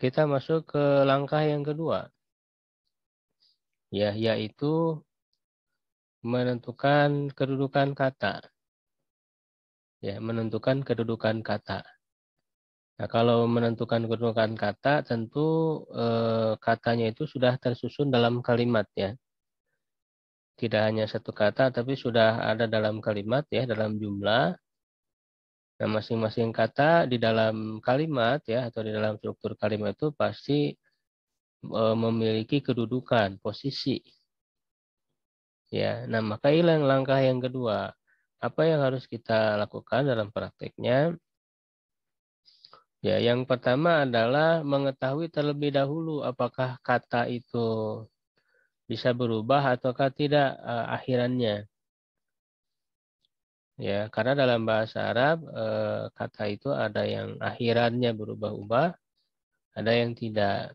kita masuk ke langkah yang kedua, ya, yaitu menentukan kedudukan kata. Ya, menentukan kedudukan kata. Nah, kalau menentukan kedudukan kata, tentu katanya itu sudah tersusun dalam kalimat ya. Tidak hanya satu kata, tapi sudah ada dalam kalimat ya, dalam jumlah. Nah, masing-masing kata di dalam kalimat ya, atau di dalam struktur kalimat itu pasti memiliki kedudukan, posisi. Ya, nah maka hilang langkah yang kedua. Apa yang harus kita lakukan dalam prakteknya? Ya, yang pertama adalah mengetahui terlebih dahulu apakah kata itu bisa berubah ataukah tidak akhirannya. Ya, karena dalam bahasa Arab kata itu ada yang akhirannya berubah-ubah, ada yang tidak.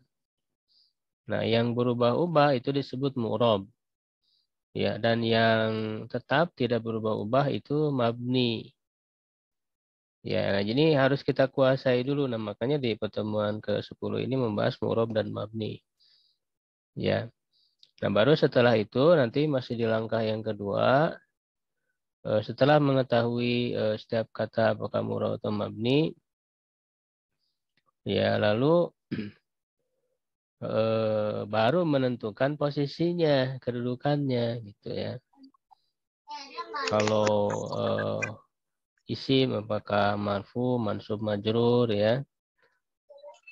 Nah, yang berubah-ubah itu disebut mu'rab. Ya, dan yang tetap tidak berubah-ubah itu mabni. Ya, nah jadi harus kita kuasai dulu. Nah, makanya di pertemuan ke-10 ini membahas mu'rab dan mabni. Ya. Nah, baru setelah itu nanti masih di langkah yang kedua, setelah mengetahui setiap kata apakah mu'rab atau mabni, ya lalu baru menentukan posisinya, kedudukannya gitu ya. Kalau isim apakah marfu, mansub, majrur ya.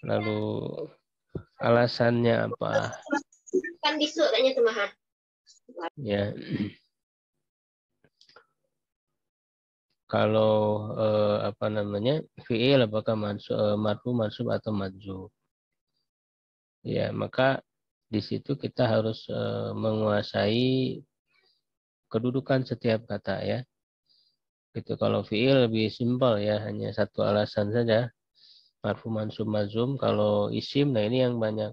Lalu alasannya apa? Kan bisu tanya tuh Maha. Ya. Kalau apa namanya? Fi'il apakah marfu, mansub atau majrur. Ya, maka di situ kita harus menguasai kedudukan setiap kata ya. Gitu. Kalau fi'il lebih simpel ya, hanya satu alasan saja. Marfu, mansub, mazum. Kalau isim, nah ini yang banyak.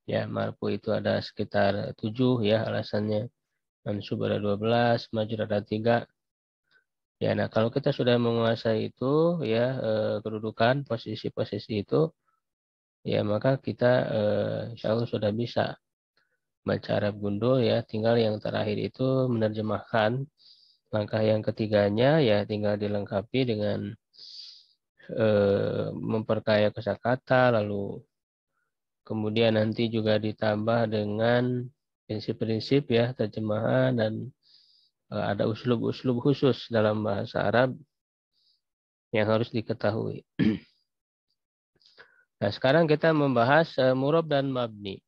Ya, marfu itu ada sekitar 7 ya alasannya. Mansub ada 12, majrur ada 3. Ya, nah kalau kita sudah menguasai itu ya kedudukan posisi-posisi itu, ya maka kita insya Allah sudah bisa baca Arab gundul ya. Tinggal yang terakhir itu menerjemahkan. Langkah yang ketiganya ya tinggal dilengkapi dengan memperkaya kosakata, lalu kemudian nanti juga ditambah dengan prinsip-prinsip ya terjemahan dan ada uslub-uslub khusus dalam bahasa Arab yang harus diketahui. Nah, sekarang kita membahas murab dan mabni.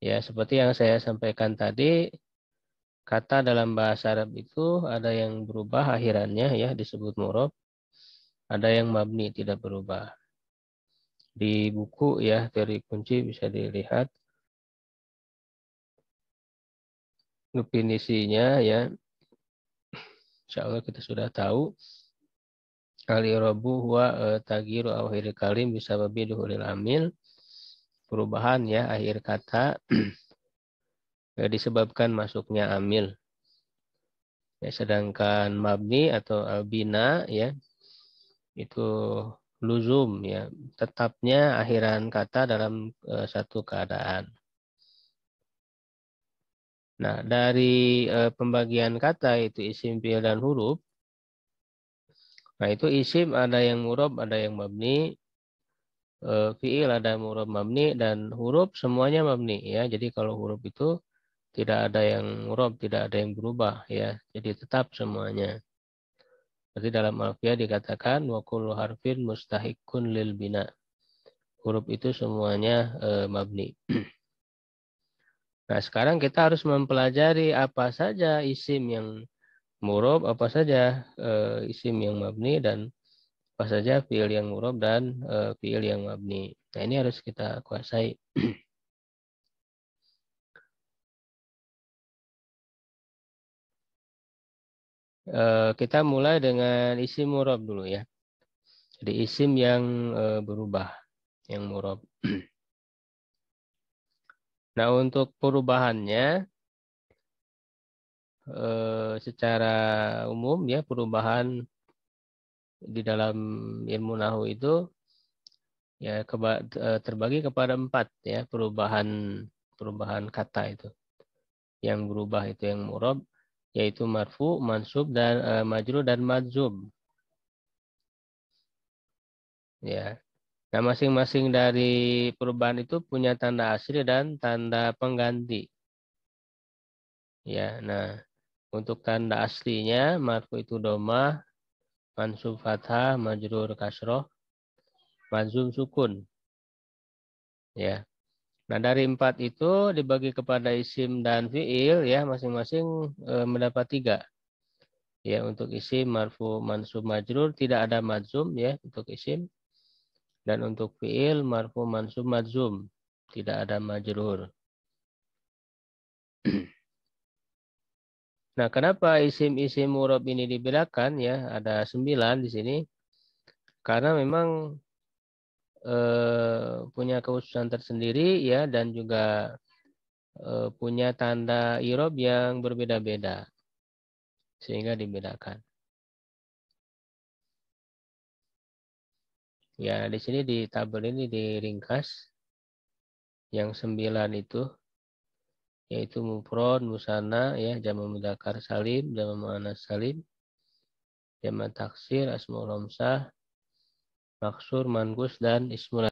Ya, seperti yang saya sampaikan tadi, kata dalam bahasa Arab itu ada yang berubah akhirannya ya disebut murab, ada yang mabni tidak berubah. Di buku ya teori kunci bisa dilihat definisinya ya. Insya Allah kita sudah tahu. Al-i'rabu huwa tagyiru akhir kalim bisa babi duhulil amil. Perubahan ya akhir kata disebabkan masuknya amil. Ya, sedangkan mabni atau albina ya itu luzum ya tetapnya akhiran kata dalam satu keadaan. Nah, dari pembagian kata itu isim, fi'il dan huruf. Nah, itu isim ada yang murab, ada yang mabni, fi'il ada murab mabni dan huruf semuanya mabni ya. Jadi kalau huruf itu tidak ada yang murab, tidak ada yang berubah ya. Jadi tetap semuanya. Berarti dalam Alfiah dikatakan wa kullu harfin mustahiqun lil bina. Huruf itu semuanya mabni. Nah, sekarang kita harus mempelajari apa saja isim yang murab, apa saja isim yang mabni dan apa saja fiil yang murab dan fiil yang mabni. Nah, ini harus kita kuasai. Kita mulai dengan isim murab dulu ya. Jadi isim yang berubah, yang murab. Nah, untuk perubahannya secara umum ya perubahan di dalam ilmu nahu itu Ya, terbagi kepada 4 ya perubahan kata itu. Yang berubah itu yang mu'rab, yaitu marfu, mansub dan majrur dan majzum. Ya. Nah, masing-masing dari perubahan itu punya tanda asli dan tanda pengganti. Ya, nah untuk tanda aslinya marfu itu domah, mansub fathah, majrur kasroh, majzum sukun. Ya. Nah, dari 4 itu dibagi kepada isim dan fiil ya masing-masing mendapat 3. Ya, untuk isim marfu mansub majrur tidak ada majzum ya untuk isim, dan untuk fiil marfu mansub majzum tidak ada majrur. Nah, kenapa isim-isim murab ini dibedakan ya? Ada 9 di sini. Karena memang punya kekhususan tersendiri ya dan juga punya tanda irob yang berbeda-beda sehingga dibedakan. Ya, di sini di tabel ini diringkas yang 9 itu yaitu mufrad, musanna ya, jamak mudzakkar salim, jamak muannas salim, jamak taksir, asmaul khamsah, maksur, manqus dan ismul